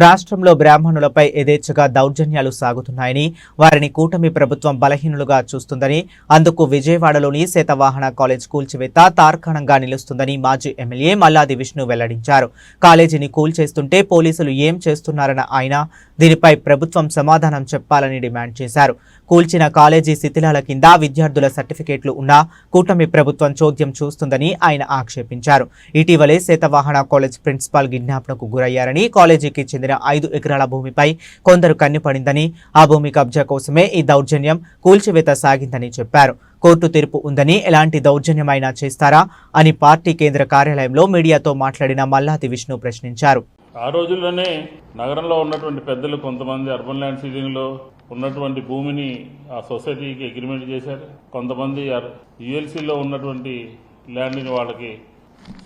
రాష్ట్రంలో బ్రాహ్మణులపై యథేచ్ఛగా దౌర్జన్యాలు సాగుతున్నాయని, వారిని కూటమి ప్రభుత్వం బలహీనులుగా చూస్తుందని, అందుకు విజయవాడలోని శాతవాహన కాలేజ్ కూల్చివేత తార్కాణంగా నిలుస్తుందని మాజీ ఎమ్మెల్యే మల్లాది విష్ణు వెల్లడించారు. కాలేజీని కూల్చేస్తుంటే పోలీసులు ఏం చేస్తున్నారన్న ఆయన దీనిపై ప్రభుత్వం సమాధానం చెప్పాలని డిమాండ్ చేశారు. కూల్చిన కాలేజీ శిథిలాల కింద విద్యార్థుల సర్టిఫికేట్లు ఉన్నా కూటమి ప్రభుత్వం చోద్యం చూస్తుందని ఆయన ఆక్షేపించారు. ఇటీవలే శాతవాహన కాలేజ్ ప్రిన్సిపాల్ కిడ్నాప్‌కు గురయ్యారని, కాలేజీకి చెందిన 5 ఎకరాల భూమిపై కొందరు కన్నుపడిందని, ఆ భూమి కబ్జా కోసమే ఈ దౌర్జన్యం కూల్చివేత సాగిందని చెప్పారు. కోర్టు తీర్పు ఉందని ఎలాంటి దౌర్జన్యమైనా చేస్తారా అని పార్టీ కేంద్ర కార్యాలయంలో మీడియాతో మాట్లాడిన మల్లాది విష్ణు ప్రశ్నించారు. ఆ రోజుల్లోనే నగరంలో ఉన్నటువంటి పెద్దలు కొంతమంది అర్బన్ ల్యాండ్ సీలింగ్లో ఉన్నటువంటి భూమిని ఆ సొసైటీకి అగ్రిమెంట్ చేశారు. కొంతమంది యుఎల్సీలో ఉన్నటువంటి ల్యాండ్ని వాళ్ళకి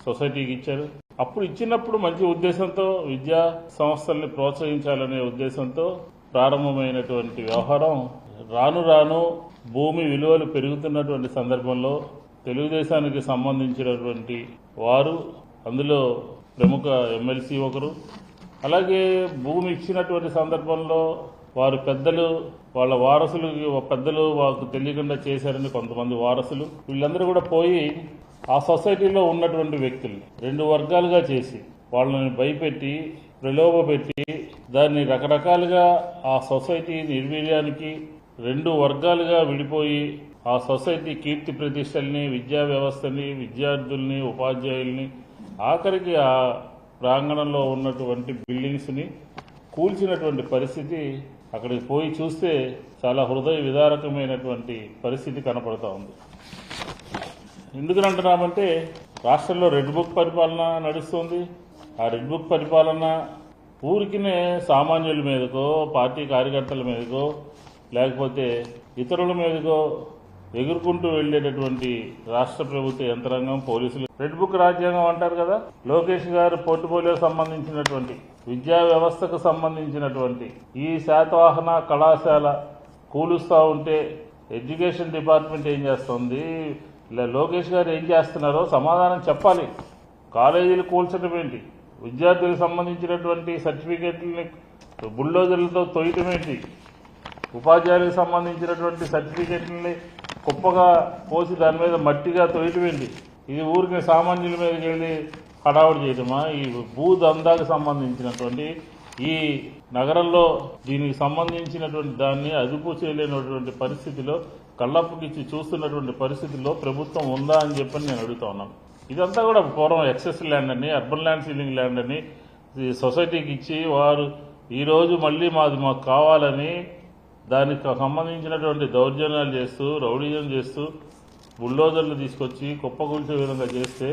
సొసైటీకి ఇచ్చారు. అప్పుడు ఇచ్చినప్పుడు మంచి ఉద్దేశంతో విద్యా సంస్థల్ని ప్రోత్సహించాలనే ఉద్దేశంతో ప్రారంభమైనటువంటి వ్యవహారం రాను రాను భూమి విలువలు పెరుగుతున్నటువంటి సందర్భంలో తెలుగుదేశానికి సంబంధించినటువంటి వారు, అందులో ప్రముఖ ఎమ్మెల్సీ ఒకరు, అలాగే భూమి ఇచ్చినటువంటి సందర్భంలో వారు పెద్దలు, వాళ్ళ వారసులు, పెద్దలు వాళ్ళకు తెలియకుండా చేశారని కొంతమంది వారసులు, వీళ్ళందరూ కూడా పోయి ఆ సొసైటీలో ఉన్నటువంటి వ్యక్తులు 2 వర్గాలుగా చేసి వాళ్ళని భయపెట్టి ప్రలోభపెట్టి దాన్ని రకరకాలుగా ఆ సొసైటీ నిర్వీర్యానికి 2 వర్గాలుగా విడిపోయి ఆ సొసైటీ కీర్తి ప్రతిష్టల్ని, విద్యా వ్యవస్థని, విద్యార్థుల్ని, ఉపాధ్యాయుల్ని, ఆఖరికి ఆ ప్రాంగణంలో ఉన్నటువంటి బిల్డింగ్స్ని కూల్చినటువంటి పరిస్థితి అక్కడికి పోయి చూస్తే చాలా హృదయ విదారకమైనటువంటి పరిస్థితి కనపడుతూ ఉంది. ఎందుకంటున్నామంటే రాష్ట్రంలో రెడ్ బుక్ పరిపాలన నడుస్తుంది. ఆ రెడ్ బుక్ పరిపాలన ఊరికినే సామాన్యుల మీదకో, పార్టీ కార్యకర్తల మీదకో, లేకపోతే ఇతరుల మీదకో ఎగురుకుంటూ వెళ్లేటటువంటి రాష్ట్ర ప్రభుత్వ యంత్రాంగం, పోలీసులు రెడ్ బుక్ రాజ్యాంగం అంటారు కదా. లోకేష్ గారు పోర్ట్ఫోలియో సంబంధించినటువంటి విద్యా వ్యవస్థకు సంబంధించినటువంటి ఈ శాతవాహన కళాశాల కూలుస్తూ ఉంటే ఎడ్యుకేషన్ డిపార్ట్మెంట్ ఏం చేస్తుంది, లోకేష్ గారు ఏం చేస్తున్నారో సమాధానం చెప్పాలి. కాలేజీలు కూల్చడం ఏంటి, విద్యార్థులకు సంబంధించినటువంటి సర్టిఫికేట్లని బుల్డోజర్లతో తొయ్యటం ఏంటి, ఉపాధ్యాయులకు సంబంధించినటువంటి సర్టిఫికేట్లని కుప్పగా పోసి దాని మీద మట్టిగా తొయ్యటం ఏంటి, ఇది ఊరికి సామాన్యుల మీదకి వెళ్ళి హడావుడి చేయటమా? ఈ భూదందాకు సంబంధించినటువంటి ఈ నగరంలో దీనికి సంబంధించినటువంటి దాన్ని అదుపు చేయలేనటువంటి పరిస్థితిలో, కళ్ళప్పుకిచ్చి చూస్తున్నటువంటి పరిస్థితుల్లో ప్రభుత్వం ఉందా అని చెప్పని నేను అడుగుతా ఉన్నాను. ఇదంతా కూడా పూర్వం ఎక్సెస్ ల్యాండ్ అని, అర్బన్ ల్యాండ్ సీలింగ్ ల్యాండ్ అని సొసైటీకి ఇచ్చి వారు ఈరోజు మళ్ళీ మాకు కావాలని దానికి సంబంధించినటువంటి దౌర్జన్యాలు చేస్తూ, రౌడీజం చేస్తూ, బుల్డోజర్లు తీసుకొచ్చి కుప్పకూల్చే విధంగా చేస్తే